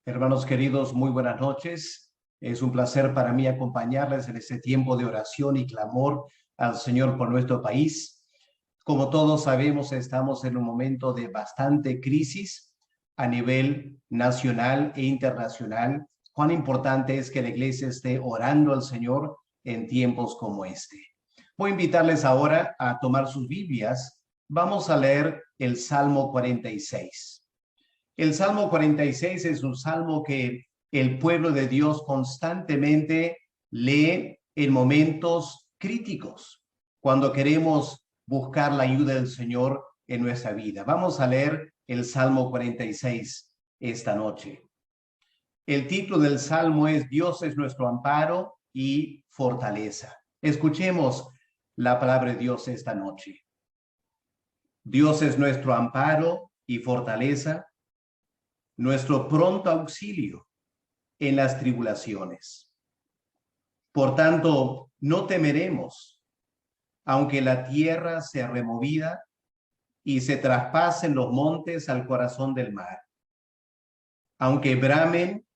Hermanos queridos, muy buenas noches. Es un placer para mí acompañarles en este tiempo de oración y clamor al Señor por nuestro país. Como todos sabemos, estamos en un momento de bastante crisis a nivel nacional e internacional. Cuán importante es que la iglesia esté orando al Señor en tiempos como este. Voy a invitarles ahora a tomar sus Biblias. Vamos a leer el Salmo 46. El Salmo 46 es un salmo que el pueblo de Dios constantemente lee en momentos críticos, cuando queremos buscar la ayuda del Señor en nuestra vida. Vamos a leer el Salmo 46 esta noche. El título del salmo es Dios es nuestro amparo y fortaleza. Escuchemos la palabra de Dios esta noche. Dios es nuestro amparo y fortaleza, nuestro pronto auxilio en las tribulaciones. Por tanto, no temeremos, aunque la tierra sea removida y se traspasen los montes al corazón del mar, aunque bramen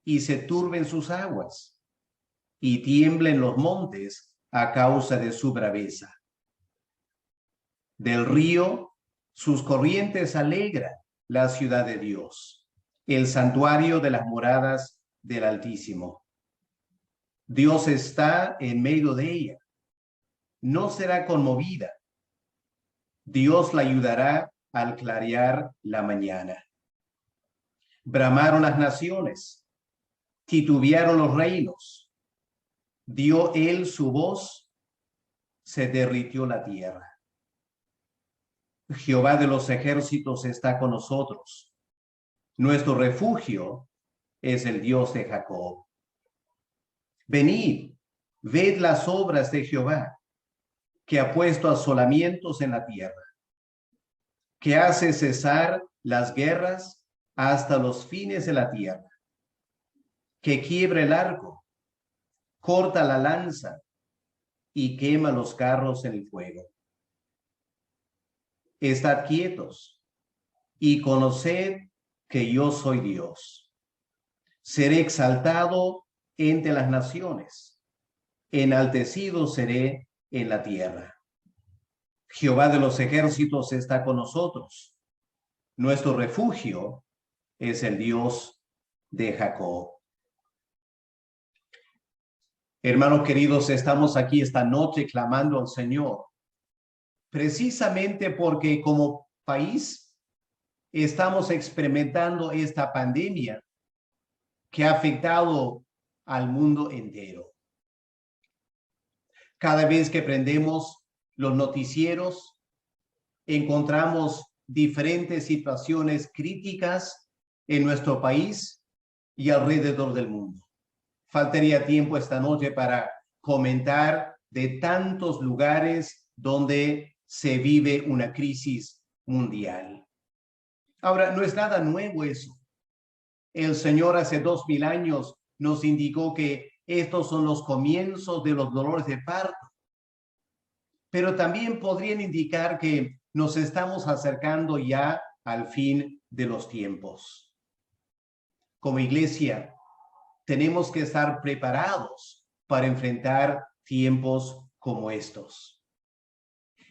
y se turben sus aguas y tiemblen los montes a causa de su braveza. Del río, sus corrientes alegran la ciudad de Dios, el santuario de las moradas del Altísimo. Dios está en medio de ella. No será conmovida. Dios la ayudará al clarear la mañana. Bramaron las naciones, titubearon los reinos. Dio él su voz, se derritió la tierra. Jehová de los ejércitos está con nosotros. Nuestro refugio es el Dios de Jacob. Venid, ved las obras de Jehová, que ha puesto asolamientos en la tierra, que hace cesar las guerras hasta los fines de la tierra, que quiebra el arco, corta la lanza y quema los carros en el fuego. Estad quietos y conoced que yo soy Dios. Seré exaltado entre las naciones, enaltecido seré en la tierra. Jehová de los ejércitos está con nosotros. Nuestro refugio es el Dios de Jacob. Hermanos queridos, estamos aquí esta noche clamando al Señor, precisamente porque como país estamos experimentando esta pandemia que ha afectado al mundo entero. Cada vez que prendemos los noticieros, encontramos diferentes situaciones críticas en nuestro país y alrededor del mundo. Faltaría tiempo esta noche para comentar de tantos lugares donde se vive una crisis mundial. Ahora, no es nada nuevo eso. El Señor hace 2000 años nos indicó que estos son los comienzos de los dolores de parto. Pero también podrían indicar que nos estamos acercando ya al fin de los tiempos. Como iglesia, tenemos que estar preparados para enfrentar tiempos como estos.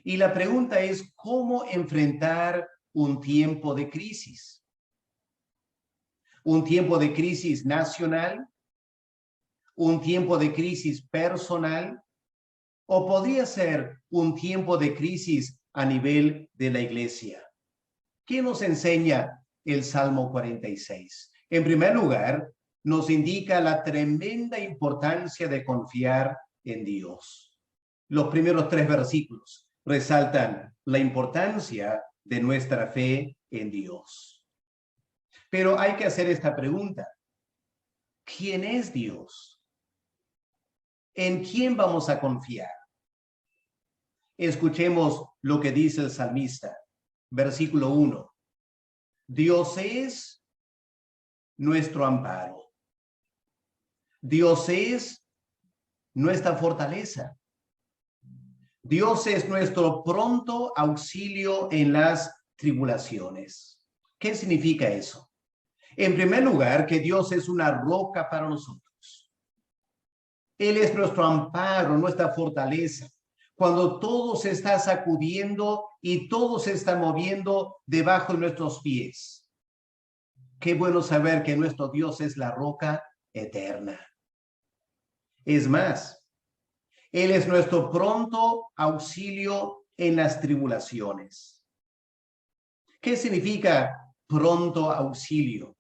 Y la pregunta es, ¿cómo enfrentar un tiempo de crisis? ¿Un tiempo de crisis nacional? ¿Un tiempo de crisis personal? ¿O podría ser un tiempo de crisis a nivel de la iglesia? ¿Qué nos enseña el Salmo 46? En primer lugar, nos indica la tremenda importancia de confiar en Dios. Los primeros 3 versículos resaltan la importancia de nuestra fe en Dios. Pero hay que hacer esta pregunta. ¿Quién es Dios? ¿En quién vamos a confiar? Escuchemos lo que dice el salmista, versículo 1. Dios es nuestro amparo. Dios es nuestra fortaleza. Dios es nuestro pronto auxilio en las tribulaciones. ¿Qué significa eso? En primer lugar, que Dios es una roca para nosotros. Él es nuestro amparo, nuestra fortaleza. Cuando todo se está sacudiendo y todo se está moviendo debajo de nuestros pies. Qué bueno saber que nuestro Dios es la roca eterna. Es más, Él es nuestro pronto auxilio en las tribulaciones. ¿Qué significa pronto auxilio?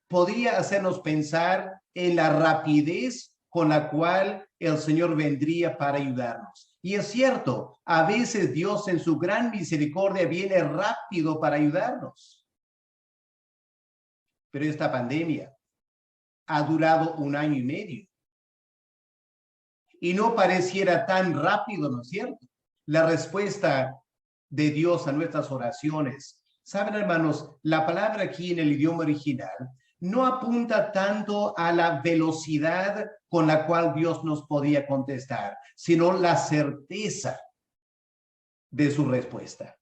Podría hacernos pensar en la rapidez con la cual el Señor vendría para ayudarnos. Y es cierto, a veces Dios en su gran misericordia viene rápido para ayudarnos. Pero esta pandemia ha durado 1 año y medio. Y no pareciera tan rápido, ¿no es cierto? La respuesta de Dios a nuestras oraciones. Saben, hermanos, la palabra aquí en el idioma original no apunta tanto a la velocidad con la cual Dios nos podía contestar, sino la certeza de su respuesta.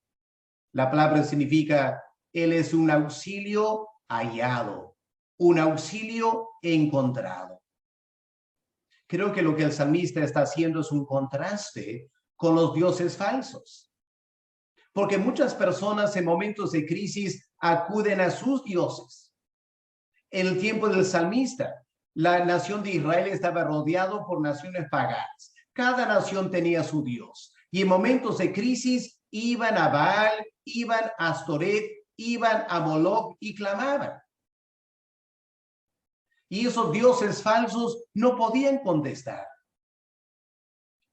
La palabra significa, Él es un auxilio hallado, un auxilio encontrado. Creo que lo que el salmista está haciendo es un contraste con los dioses falsos. Porque muchas personas en momentos de crisis acuden a sus dioses. En el tiempo del salmista, la nación de Israel estaba rodeado por naciones paganas. Cada nación tenía su dios. Y en momentos de crisis iban a Baal, iban a Astoret, iban a Moloch y clamaban. Y esos dioses falsos no podían contestar.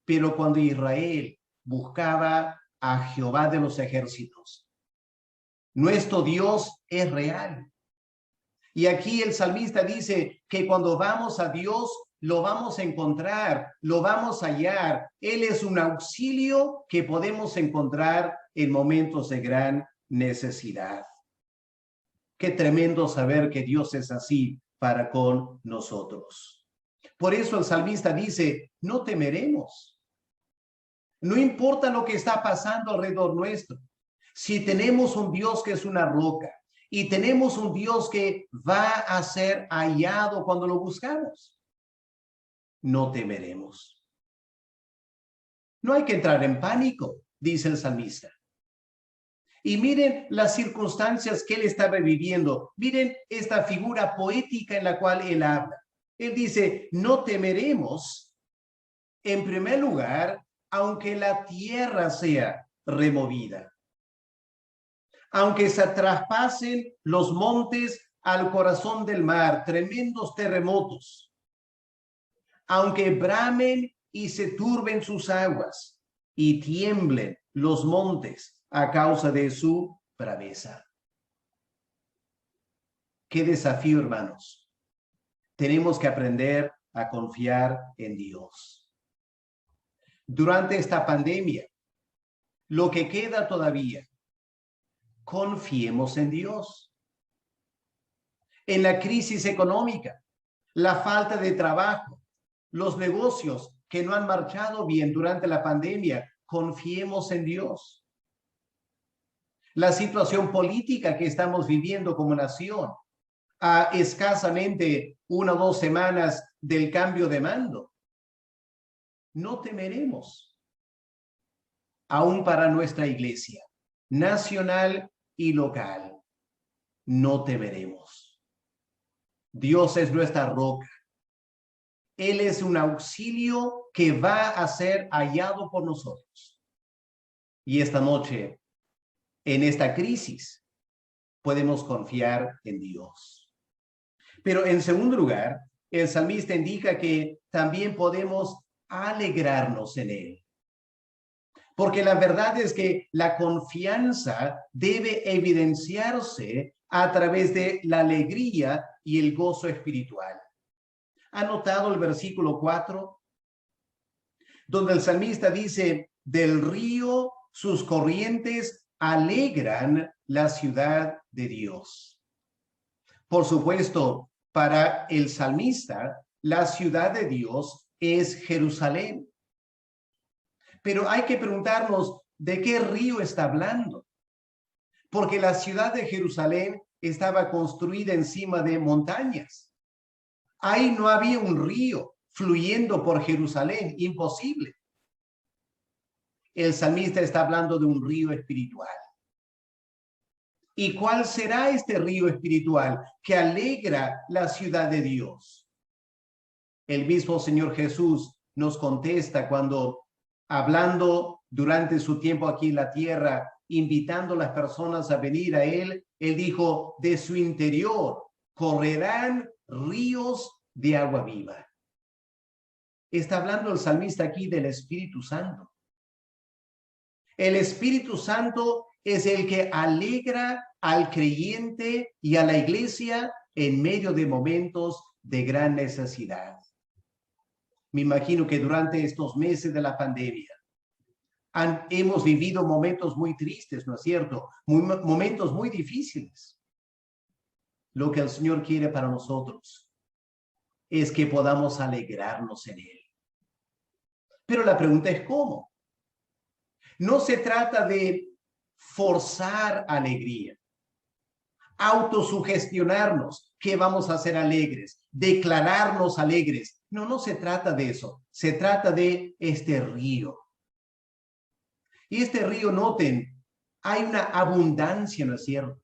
Pero cuando Israel buscaba a Jehová de los ejércitos, nuestro Dios es real. Y aquí el salmista dice que cuando vamos a Dios, lo vamos a encontrar, lo vamos a hallar. Él es un auxilio que podemos encontrar en momentos de gran necesidad. Qué tremendo saber que Dios es así para con nosotros. Por eso el salmista dice, no temeremos. No importa lo que está pasando alrededor nuestro. Si tenemos un Dios que es una roca y tenemos un Dios que va a ser hallado cuando lo buscamos, no temeremos. No hay que entrar en pánico, dice el salmista. Y miren las circunstancias que él estaba viviendo. Miren esta figura poética en la cual él habla. Él dice, no temeremos, en primer lugar, aunque la tierra sea removida. Aunque se traspasen los montes al corazón del mar, tremendos terremotos. Aunque bramen y se turben sus aguas y tiemblen los montes a causa de su braveza. Qué desafío, hermanos. Tenemos que aprender a confiar en Dios. Durante esta pandemia, lo que queda todavía, confiemos en Dios. En la crisis económica, la falta de trabajo, los negocios que no han marchado bien durante la pandemia, confiemos en Dios. La situación política que estamos viviendo como nación, a escasamente 1 o 2 semanas del cambio de mando, no temeremos, aún para nuestra iglesia, nacional y local, no temeremos. Dios es nuestra roca. Él es un auxilio que va a ser hallado por nosotros. Y esta noche, en esta crisis, podemos confiar en Dios. Pero en segundo lugar, el salmista indica que también podemos alegrarnos en Él. Porque la verdad es que la confianza debe evidenciarse a través de la alegría y el gozo espiritual. ¿Ha notado el versículo 4? Donde el salmista dice, del río sus corrientes alegran la ciudad de Dios. Por supuesto, para el salmista, la ciudad de Dios es Jerusalén. Pero hay que preguntarnos, ¿de qué río está hablando? porque la ciudad de Jerusalén estaba construida encima de montañas. Ahí no había un río fluyendo por Jerusalén, imposible. El salmista está hablando de un río espiritual. ¿Y cuál será este río espiritual que alegra la ciudad de Dios? El mismo Señor Jesús nos contesta cuando, hablando durante su tiempo aquí en la tierra, invitando a las personas a venir a Él, Él dijo, de su interior correrán ríos de agua viva. Está hablando el salmista aquí del Espíritu Santo. El Espíritu Santo es el que alegra al creyente y a la iglesia en medio de momentos de gran necesidad. Me imagino que durante estos meses de la pandemia hemos vivido momentos muy tristes, ¿no es cierto? Momentos muy difíciles. Lo que el Señor quiere para nosotros es que podamos alegrarnos en Él. Pero la pregunta es ¿cómo? No se trata de forzar alegría, autosugestionarnos que vamos a ser alegres, declararnos alegres. No, no se trata de eso. Se trata de este río. Y este río, noten, hay una abundancia, ¿no es cierto?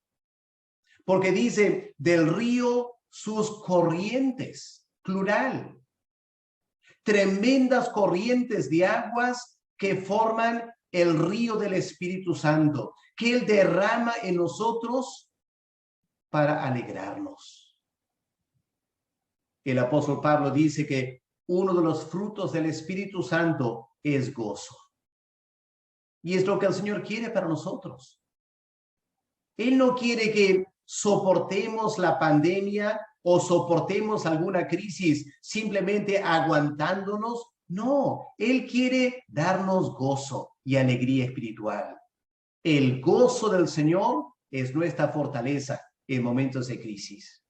Porque dice del río sus corrientes, plural. Tremendas corrientes de aguas que forman el río del Espíritu Santo, que Él derrama en nosotros para alegrarnos. El apóstol Pablo dice que uno de los frutos del Espíritu Santo es gozo. Y es lo que el Señor quiere para nosotros. Él no quiere que soportemos la pandemia o soportemos alguna crisis simplemente aguantándonos. No, Él quiere darnos gozo y alegría espiritual. El gozo del Señor es nuestra fortaleza en momentos de crisis.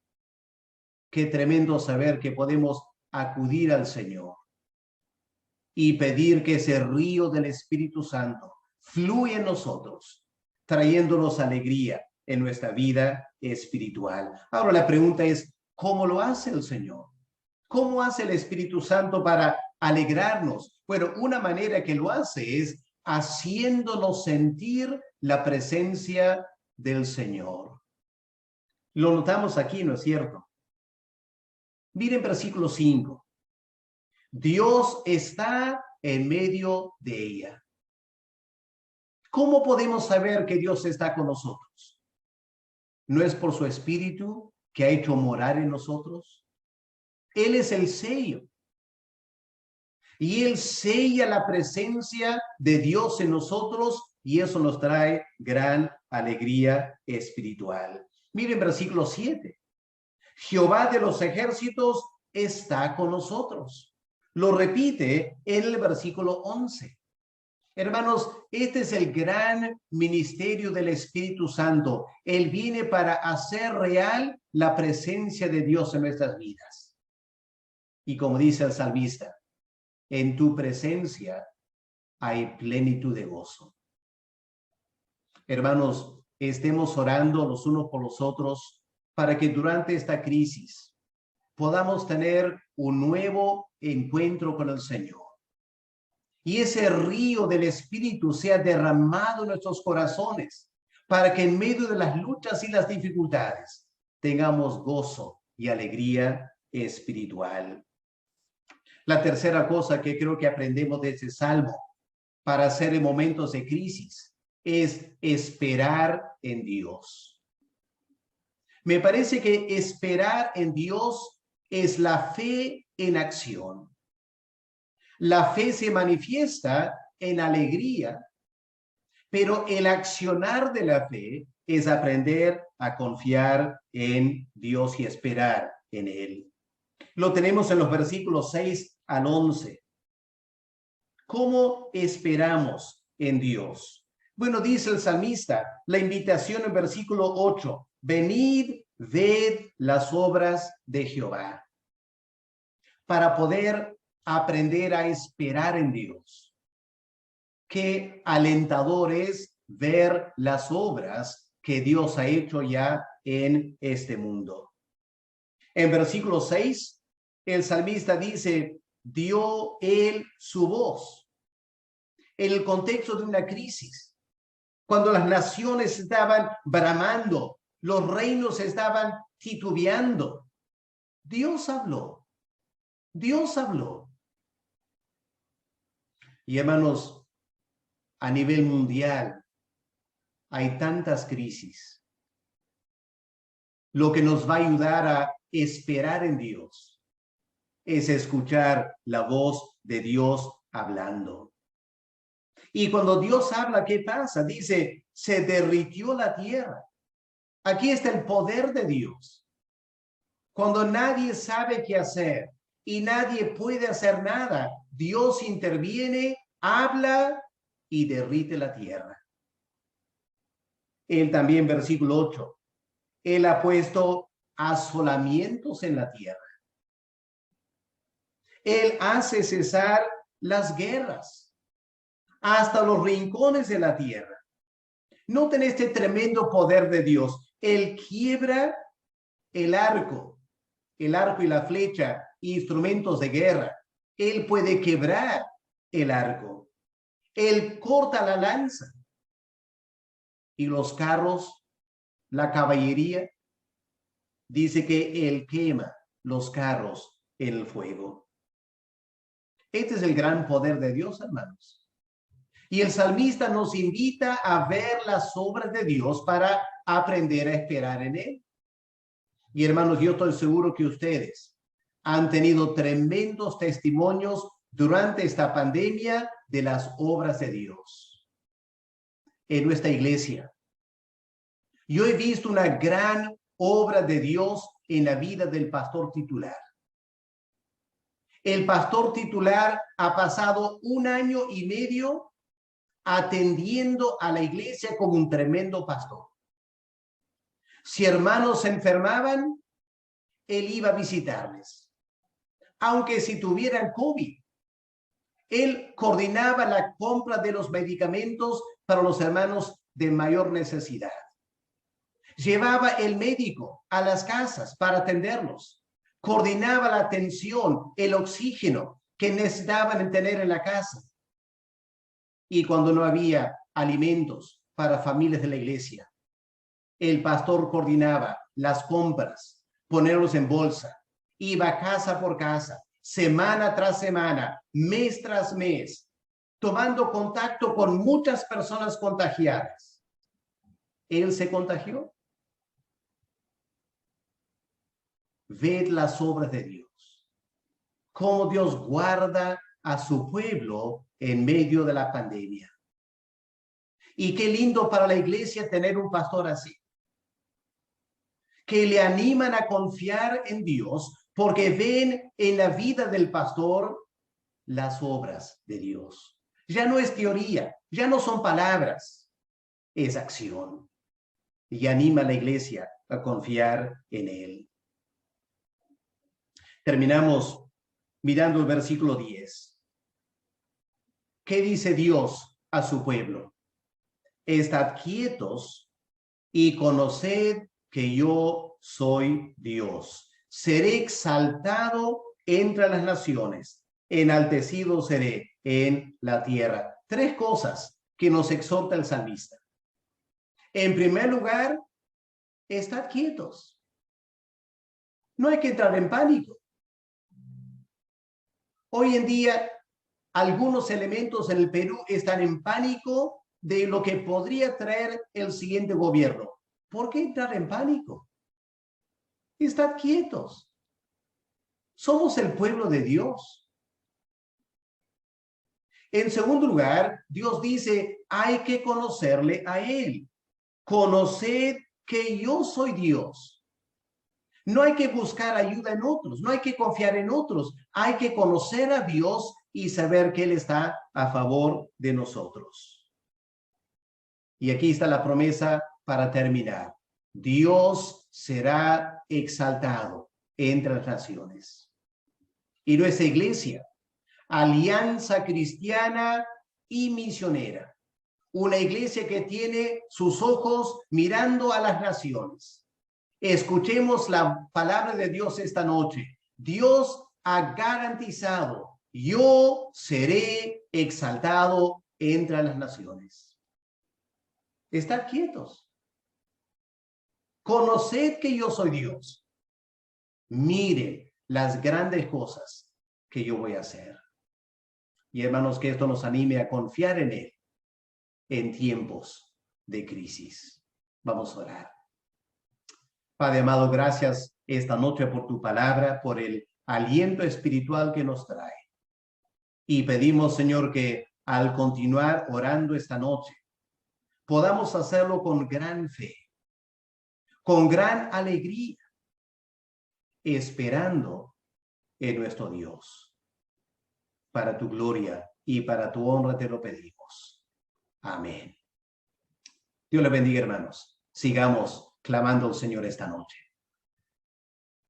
Qué tremendo saber que podemos acudir al Señor y pedir que ese río del Espíritu Santo fluya en nosotros, trayéndonos alegría en nuestra vida espiritual. Ahora la pregunta es, ¿cómo lo hace el Señor? ¿Cómo hace el Espíritu Santo para alegrarnos? Bueno, una manera que lo hace es haciéndonos sentir la presencia del Señor. Lo notamos aquí, ¿no es cierto? Miren versículo 5. Dios está en medio de ella. ¿Cómo podemos saber que Dios está con nosotros? ¿No es por su Espíritu que ha hecho morar en nosotros? Él es el sello. Y Él sella la presencia de Dios en nosotros y eso nos trae gran alegría espiritual. Miren versículo 7. Jehová de los ejércitos está con nosotros. Lo repite en el versículo 11. Hermanos, este es el gran ministerio del Espíritu Santo. Él viene para hacer real la presencia de Dios en nuestras vidas. Y como dice el salmista, en tu presencia hay plenitud de gozo. Hermanos, estemos orando los unos por los otros para que durante esta crisis podamos tener un nuevo encuentro con el Señor. Y ese río del Espíritu sea derramado en nuestros corazones para que en medio de las luchas y las dificultades tengamos gozo y alegría espiritual. La tercera cosa que creo que aprendemos de este salmo para hacer en momentos de crisis es esperar en Dios. Me parece que esperar en Dios es la fe en acción. La fe se manifiesta en alegría, pero el accionar de la fe es aprender a confiar en Dios y esperar en Él. Lo tenemos en los versículos 6 al 11. ¿Cómo esperamos en Dios? Bueno, dice el salmista, la invitación en versículo 8, venid, ved las obras de Jehová. Para poder aprender a esperar en Dios. Qué alentador es ver las obras que Dios ha hecho ya en este mundo. En versículo 6, el salmista dice, dio él su voz. En el contexto de una crisis, cuando las naciones estaban bramando, los reinos estaban titubeando, Dios habló. Dios habló. Y hermanos, a nivel mundial hay tantas crisis. Lo que nos va a ayudar a esperar en Dios es escuchar la voz de Dios hablando. Y cuando Dios habla, ¿qué pasa? Dice, se derritió la tierra. Aquí está el poder de Dios. Cuando nadie sabe qué hacer y nadie puede hacer nada, Dios interviene, habla y derrite la tierra. Él también, versículo 8, Él ha puesto asolamientos en la tierra. Él hace cesar las guerras hasta los rincones de la tierra. Noten este tremendo poder de Dios. Él quiebra el arco y la flecha, instrumentos de guerra. Él puede quebrar el arco. Él corta la lanza. Y los carros, la caballería, dice que él quema los carros en el fuego. Este es el gran poder de Dios, hermanos. Y el salmista nos invita a ver las obras de Dios para aprender a esperar en él. Y hermanos, yo estoy seguro que ustedes han tenido tremendos testimonios durante esta pandemia de las obras de Dios. En nuestra iglesia, yo he visto una gran obra de Dios en la vida del pastor titular. El pastor titular ha pasado 1 año y medio atendiendo a la iglesia como un tremendo pastor. Si hermanos se enfermaban, él iba a visitarles. Aunque si tuvieran COVID, él coordinaba la compra de los medicamentos para los hermanos de mayor necesidad. Llevaba el médico a las casas para atenderlos. Coordinaba la atención, el oxígeno que necesitaban tener en la casa. Y cuando no había alimentos para familias de la iglesia, el pastor coordinaba las compras, ponerlos en bolsa, iba casa por casa, semana tras semana, mes tras mes, tomando contacto con muchas personas contagiadas. ¿Él se contagió? Ved las obras de Dios, cómo Dios guarda a su pueblo en medio de la pandemia. Y qué lindo para la iglesia tener un pastor así, que le animan a confiar en Dios porque ven en la vida del pastor las obras de Dios. Ya no es teoría, ya no son palabras, es acción. Y anima a la iglesia a confiar en él. Terminamos mirando el versículo 10. ¿Qué dice Dios a su pueblo? Estad quietos y conoced que yo soy Dios. Seré exaltado entre las naciones, enaltecido seré en la tierra. 3 cosas que nos exhorta el salmista. En primer lugar, estad quietos. No hay que entrar en pánico. Hoy en día, algunos elementos en el Perú están en pánico de lo que podría traer el siguiente gobierno. ¿Por qué entrar en pánico? Estad quietos. Somos el pueblo de Dios. En segundo lugar, Dios dice, hay que conocerle a Él. Conoced que yo soy Dios. No hay que buscar ayuda en otros, no hay que confiar en otros. Hay que conocer a Dios y saber que Él está a favor de nosotros. Y aquí está la promesa para terminar. Dios será exaltado entre las naciones. Y nuestra iglesia, alianza cristiana y misionera, una iglesia que tiene sus ojos mirando a las naciones. Escuchemos la palabra de Dios esta noche. Dios ha garantizado, yo seré exaltado entre las naciones. Estad quietos. Conoced que yo soy Dios. Mire las grandes cosas que yo voy a hacer. Y hermanos, que esto nos anime a confiar en Él en tiempos de crisis. Vamos a orar. Padre amado, gracias esta noche por tu palabra, por el aliento espiritual que nos trae. Y pedimos, Señor, que al continuar orando esta noche, podamos hacerlo con gran fe, con gran alegría, esperando en nuestro Dios. Para tu gloria y para tu honra te lo pedimos. Amén. Dios le bendiga, hermanos. Sigamos clamando al Señor esta noche.